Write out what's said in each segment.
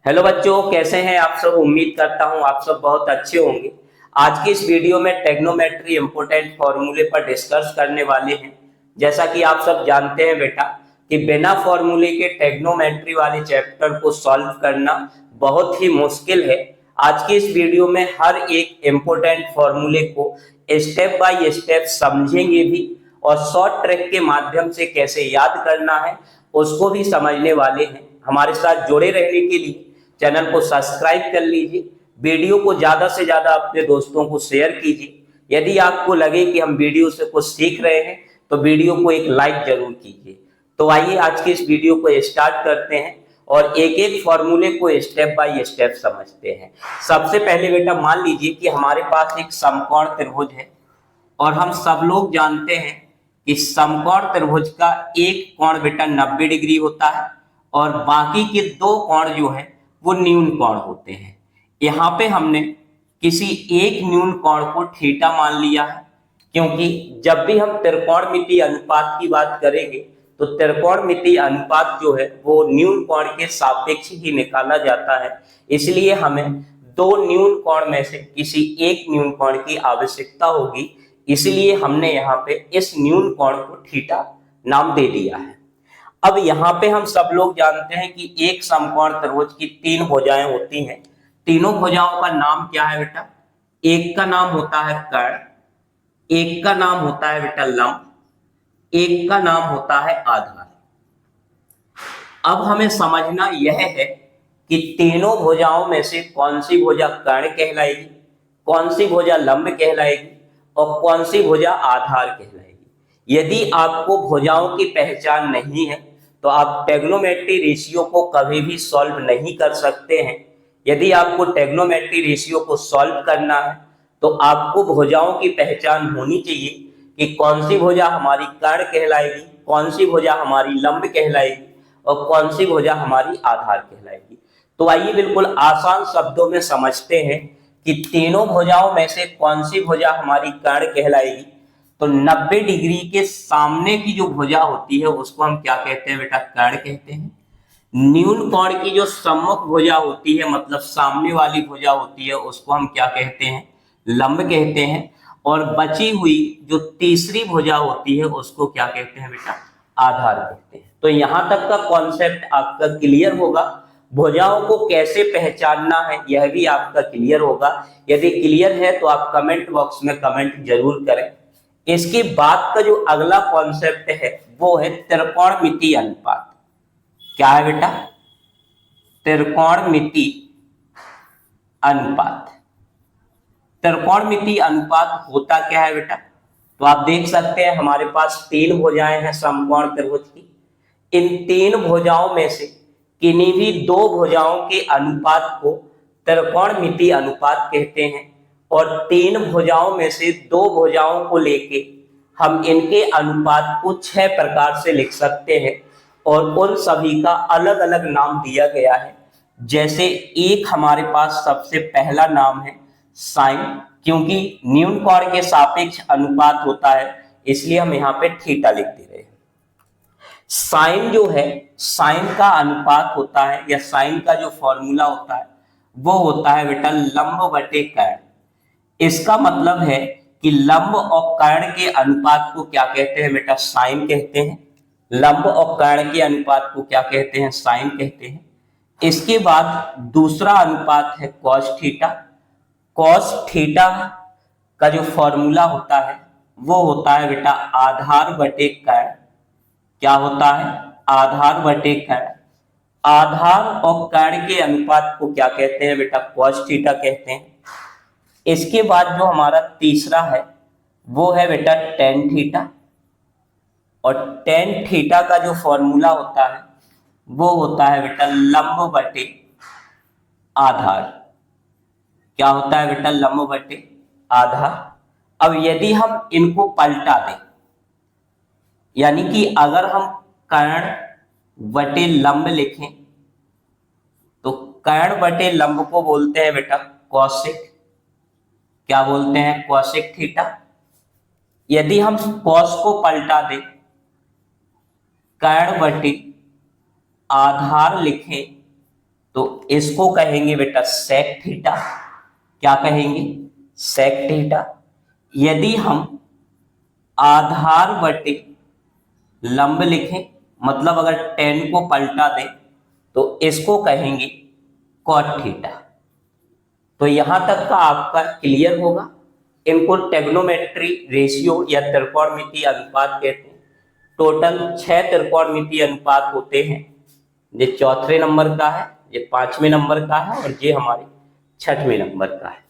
Hello बच्चों, कैसे हैं आप सब। उम्मीद करता हूं आप सब बहुत अच्छे होंगे। आज की इस वीडियो में ट्रिग्नोमेट्री इंपॉर्टेंट फॉर्मूले पर डिस्कस करने वाले हैं। जैसा कि आप सब जानते हैं बेटा कि बिना फॉर्मूले के ट्रिग्नोमेट्री वाले चैप्टर को सॉल्व करना बहुत ही मुश्किल है। आज की इस वीडियो में हर एक इंपॉर्टेंट फॉर्मूले को स्टेप बाय स्टेप समझेंगे भी, और शॉर्ट ट्रिक के माध्यम से कैसे याद करना है उसको भी समझने वाले हैं। हमारे साथ जुड़े रहने के लिए चैनल को सब्सक्राइब कर लीजिए, वीडियो को ज्यादा से ज्यादा अपने दोस्तों को शेयर कीजिए। यदि आपको लगे कि हम वीडियो से कुछ सीख रहे हैं तो वीडियो को एक लाइक जरूर कीजिए। तो आइए आज की इस वीडियो को स्टार्ट करते हैं और एक एक फॉर्मूले को स्टेप बाय स्टेप समझते हैं। सबसे पहले बेटा मान लीजिए कि हमारे पास एक समकोण त्रिभुज है, और हम सब लोग जानते हैं कि समकोण त्रिभुज का एक कोण बेटा 90 डिग्री होता है और बाकी के दो कोण जो है वो न्यून कोण होते हैं। यहाँ पे हमने किसी एक न्यून कोण को थीटा मान लिया है, क्योंकि जब भी हम त्रिकोणमितीय अनुपात की बात करेंगे तो त्रिकोणमितीय अनुपात जो है वो न्यून कोण के सापेक्ष ही निकाला जाता है। इसलिए हमें दो न्यून कोण में से किसी एक न्यून कोण की आवश्यकता होगी, इसलिए हमने यहाँ पे इस न्यून कोण को थीटा नाम दे दिया है। अब यहाँ पे हम सब लोग जानते हैं कि एक समकोण त्रिभुज की तीन भुजाएं होती हैं। तीनों भुजाओं का नाम क्या है बेटा? एक का नाम होता है कर्ण, एक का नाम होता है बेटा लंब, एक का नाम होता है आधार। अब हमें समझना यह है कि तीनों भुजाओं में से कौन सी भुजा कर्ण कहलाएगी, कौन सी भुजा लंब कहलाएगी और कौन सी भुजा आधार कहलाएगी। यदि आपको भुजाओं की पहचान नहीं है तो आप ट्रिग्नोमेट्री रेशियो को कभी भी सॉल्व नहीं कर सकते हैं। यदि आपको ट्रिग्नोमेट्री रेशियो को सॉल्व करना है तो आपको भुजाओं की पहचान होनी चाहिए कि कौन सी भुजा हमारी कर्ण कहलाएगी, कौन सी भुजा हमारी लंब कहलाएगी और कौन सी भुजा हमारी आधार कहलाएगी। तो आइए बिल्कुल आसान शब्दों में समझते हैं कि तीनों भुजाओं में से कौन सी भुजा हमारी कर्ण कहलाएगी। तो 90 डिग्री के सामने की जो भुजा होती है उसको हम क्या कहते हैं बेटा? कर्ण कहते हैं। न्यून कोण की जो सम्मुख भुजा होती है, मतलब सामने वाली भुजा होती है, उसको हम क्या कहते हैं? लंब कहते हैं। और बची हुई जो तीसरी भुजा होती है उसको क्या कहते हैं बेटा? आधार कहते हैं। तो यहां तक का कॉन्सेप्ट आपका क्लियर होगा। भुजाओं को कैसे पहचानना है यह भी आपका क्लियर होगा। यदि क्लियर है तो आप कमेंट बॉक्स में कमेंट जरूर करें। इसके बाद का जो अगला कॉन्सेप्ट है वो है त्रिकोणमितीय अनुपात। क्या है बेटा? त्रिकोणमितीय अनुपात। त्रिकोणमितीय अनुपात होता क्या है बेटा? तो आप देख सकते हैं हमारे पास तीन भुजाएं हैं समकोण त्रिभुज की। इन तीन भुजाओं में से किन्हीं भी दो भुजाओं के अनुपात को त्रिकोणमितीय अनुपात कहते हैं, और तीन भुजाओं में से दो भुजाओं को लेके हम इनके अनुपात को छह प्रकार से लिख सकते हैं, और उन सभी का अलग अलग नाम दिया गया है। जैसे एक हमारे पास सबसे पहला नाम है साइन, क्योंकि न्यून कोण के सापेक्ष अनुपात होता है इसलिए हम यहाँ पे थीटा लिख दे रहे हैं। साइन जो है, साइन का अनुपात होता है या साइन का जो फॉर्मूला होता है वो होता है बेटा लंब बटे कर्ण। इसका मतलब है कि लंब और कर्ण के अनुपात को क्या कहते हैं बेटा? साइन कहते हैं। लंब और कर्ण के अनुपात को क्या कहते हैं? साइन कहते हैं। इसके बाद दूसरा अनुपात है कॉस थीटा। कॉस थीटा का जो फॉर्मूला होता है वो होता है बेटा आधार बटे कर्ण। क्या होता है? आधार बटे कर्ण। आधार और कर्ण के अनुपात को क्या कहते हैं बेटा? कॉस थीटा कहते हैं। इसके बाद जो हमारा तीसरा है वो है बेटा टेन थीटा, और टेन थीटा का जो फॉर्मूला होता है वो होता है बेटा लंब बटे आधार। क्या होता है बेटा? लंब बटे आधार। अब यदि हम इनको पलटा दें, यानी कि अगर हम कर्ण बटे लंब लिखें तो कर्ण बटे लंब को बोलते हैं बेटा कौशिक। क्या बोलते हैं? कौशिक थीटा। यदि हम कॉस को पलटा दें, कर्ण बटे आधार लिखें तो इसको कहेंगे बेटा सेक थीटा। क्या कहेंगे? Sec theta. यदि हम आधार बटे लंब लिखें, मतलब अगर tan को पलटा दें तो इसको कहेंगे कॉट थीटा। तो यहां तक का आपका क्लियर होगा। इनको ट्रिग्नोमेट्री रेशियो या त्रिकोणमितीय अनुपात कहते हैं। टोटल 6 त्रिकोणमितीय अनुपात होते हैं। ये चौथे नंबर का है, ये 5वें नंबर का है और ये हमारे 6वें नंबर का है।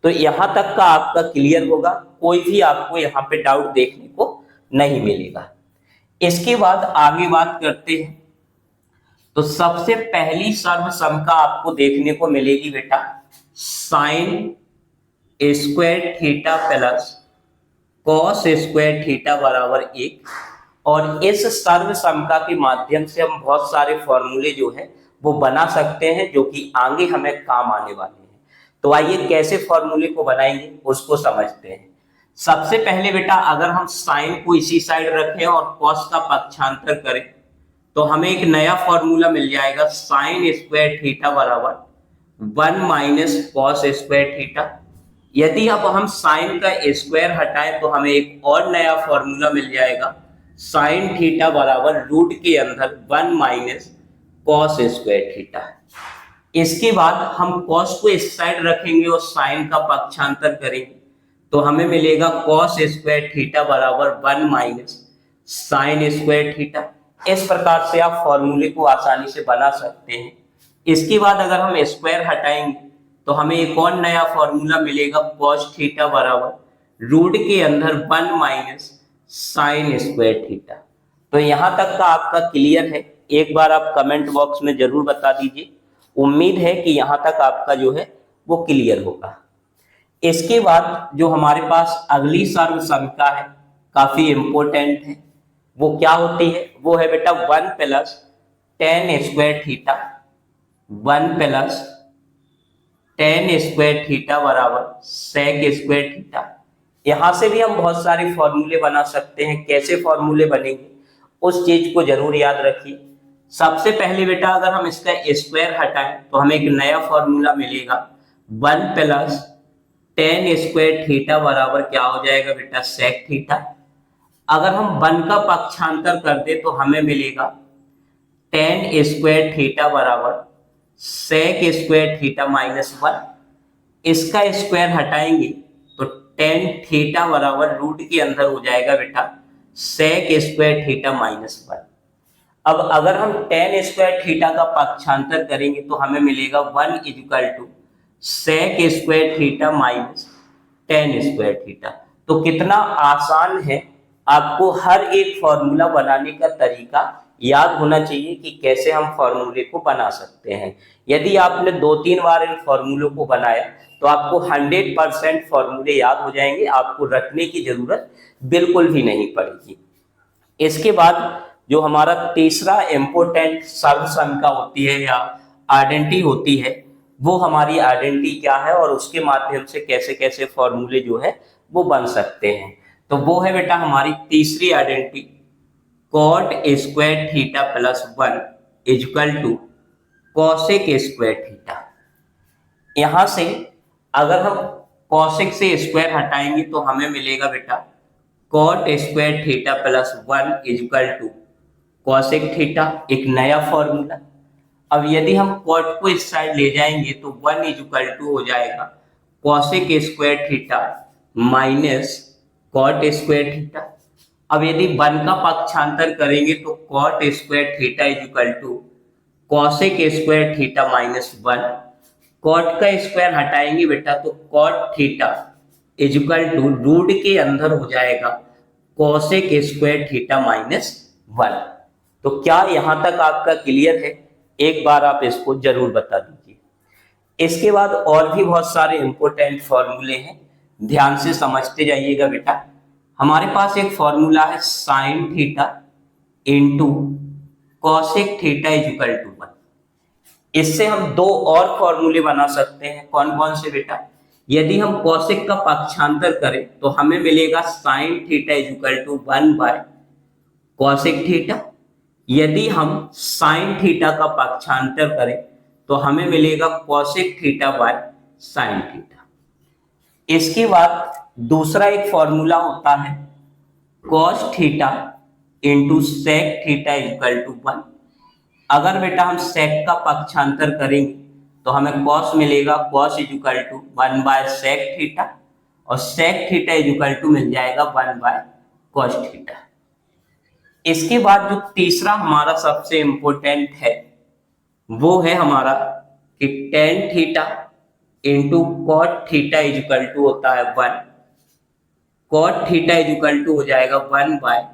तो यहां तक का आपका क्लियर होगा, कोई भी आपको यहाँ पे डाउट देखने को नहीं मिलेगा। इसके बाद आगे बात करते हैं। तो सबसे पहली सर्वसमता आपको देखने को मिलेगी बेटा sine square theta plus cos square theta बराबर 1। और इस सर्वसमता के माध्यम से हम बहुत सारे फॉर्मूले जो है वो बना सकते हैं, जो कि आगे हमें काम आने वाले हैं। तो आइए कैसे फॉर्मूले को बनाएंगे उसको समझते हैं। सबसे पहले बेटा अगर हम साइन को इसी साइड रखें और कॉस का पक्षांतर करें तो हमें एक नया फॉर्मूला मिल जाएगा साइन स्क्वायर थीटा बराबर 1 माइनस कॉस स्क्वायर थीटा। यदि अब हम साइन का स्क्वायर हटाएं तो हमें एक और नया फॉर्मूला मिल जाएगा साइन थीटा बराबर रूट के अंदर 1 माइनस कॉस स्क्वायर थीटा। इसके बाद हम कॉस को इस साइड रखेंगे और साइन का पक्षांतर करेंगे तो हमें मिलेगा कॉस स्क्वायर थीटा बराबर 1 माइनस साइन स्क्वायर थीटा। इस प्रकार से आप फॉर्मूले को आसानी से बना सकते हैं। इसके बाद अगर हम स्क्वायर हटाएंगे तो हमें एक और नया फॉर्मूला मिलेगा कॉस थीटा बराबर रूट के अंदर 1 माइनस साइन स्क्वायर थीटा। तो यहां तक का आपका क्लियर है? एक बार आप कमेंट बॉक्स में जरूर बता दीजिए। उम्मीद है कि यहां तक आपका जो है वो क्लियर होगा। इसके बाद जो हमारे पास अगली सर्वसमता है, काफी इंपॉर्टेंट है। वो क्या होती है? वो है बेटा 1 plus ten square theta. 1 plus ten square theta बराबर सेक स्क्वायर थीटा। यहां से भी हम बहुत सारे फॉर्मूले बना सकते हैं। कैसे फॉर्मूले बनेंगे उस चीज को जरूर याद रखिए। सबसे पहले बेटा अगर हम इसका स्क्वायर हटाएं तो हमें एक नया फॉर्मूला मिलेगा 1 प्लस टेन स्क्वायर थीटा बराबर क्या हो जाएगा बेटा सेक थीटा। अगर हम 1 का पक्षांतर कर दे तो हमें मिलेगा टेन स्क्वायर थीटा बराबर सेक स्क्वायर थीटा माइनस 1। इसका स्क्वायर हटाएंगे तो टेन थीटा बराबर रूट के अंदर हो जाएगा बेटा सेक स्क्वायर थीटा माइनस 1। अब अगर हम टेन स्क्वायर थीटा का पक्षांतर करेंगे तो हमें मिलेगा 1 equal to sec square theta minus tan square theta. तो कितना आसान है, आपको हर एक फॉर्मूला बनाने का तरीका याद होना चाहिए कि कैसे हम फॉर्मूले को बना सकते हैं। यदि आपने 2-3 बार इन फॉर्मूलों को बनाया तो आपको 100% फॉर्मूले याद हो जाएंगे, आपको रटने की जरूरत बिल्कुल भी नहीं पड़ेगी। इसके बाद जो हमारा तीसरा इंपोर्टेंट सर्वसमता होती है या आइडेंटिटी होती है, वो हमारी आइडेंटिटी क्या है और उसके माध्यम से कैसे कैसे फॉर्मूले जो है वो बन सकते हैं। तो वो है बेटा हमारी तीसरी identity cot square theta plus 1 equal to cosec square theta. यहां से अगर हम कॉसेक से स्क्वायर हटाएंगे तो हमें मिलेगा बेटा cot square theta plus 1 equal to cosec theta, एक नया फॉर्मूला। अब यदि हम कॉट को इस साइड ले जाएंगे तो 1 इक्वल टू हो जाएगा cosec square theta minus cot square theta. अब यदि 1 का पक्षांतर करेंगे तो cot square theta equal to cosec square theta minus 1। Cot का स्क्वायर हटाएंगे बेटा तो cot theta equal to root के अंदर हो जाएगा कॉसेक स्क्वायर थीटा माइनस 1। तो क्या यहां तक आपका क्लियर है? एक बार आप इसको जरूर बता दीजिए। इसके बाद और भी बहुत सारे इंपॉर्टेंट फॉर्मूले हैं, ध्यान से समझते जाइएगा बेटा। हमारे पास एक फॉर्मूला है sine theta into cosec theta equal to 1। इससे हम दो और फॉर्मूले बना सकते हैं। कौन कौन से बेटा? यदि हम कॉसेक का पक्षांतर करें तो हमें मिलेगा sine theta equal to 1 by cosec theta. यदि हम साइन थीटा का पक्षांतर करें तो हमें मिलेगा cosec theta by sine theta. इसके बाद दूसरा एक फॉर्मूला होता है cos theta into sec theta equal to 1। अगर बेटा हम सेक का पक्षांतर करेंगे तो हमें कॉस मिलेगा, cos equal to 1 by sec theta, और सेक थीटा इक्वल टू मिल जाएगा 1 बाय कॉस थीटा। इसके बाद जो तीसरा हमारा सबसे इंपॉर्टेंट है वो है हमारा कि tan theta into cot theta equal to होता है 1। कॉट थीटा इक्वल टू हो जाएगा 1 बाय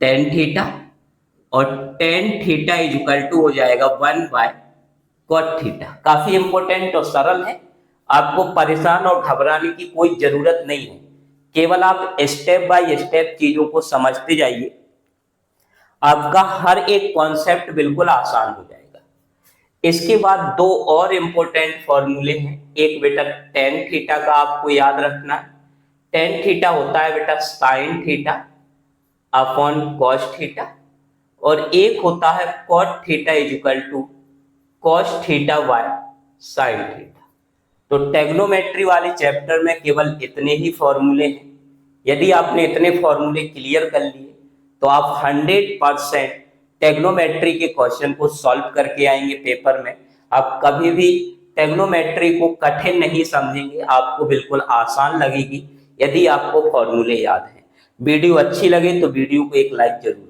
टेन थीटा, और टेन थीटा इक्वल टू हो जाएगा 1 बाय कॉट थीटा। काफी इंपॉर्टेंट और सरल है, आपको परेशान और घबराने की कोई जरूरत नहीं है, केवल आप स्टेप बाय स्टेप चीजों को समझते जाइए, आपका हर एक कॉन्सेप्ट बिल्कुल आसान हो जाएगा। इसके बाद दो और इंपॉर्टेंट फॉर्मूले हैं। एक बेटा टेन थीटा का आपको याद रखना है, टेन थीटा होता है बेटा sine theta upon cos theta, और एक होता है cot theta equal to cos theta by sine theta. तो टेग्नोमेट्री वाले चैप्टर में केवल इतने ही फॉर्मूले हैं। यदि आपने इतने फॉर्मूले क्लियर कर लिए तो आप 100% टेग्नोमेट्री के क्वेश्चन को सॉल्व करके आएंगे पेपर में। आप कभी भी टेग्नोमेट्री को कठिन नहीं समझेंगे, आपको बिल्कुल आसान लगेगी यदि आपको फॉर्मूले याद हैं। वीडियो अच्छी लगे तो वीडियो को एक लाइक जरूर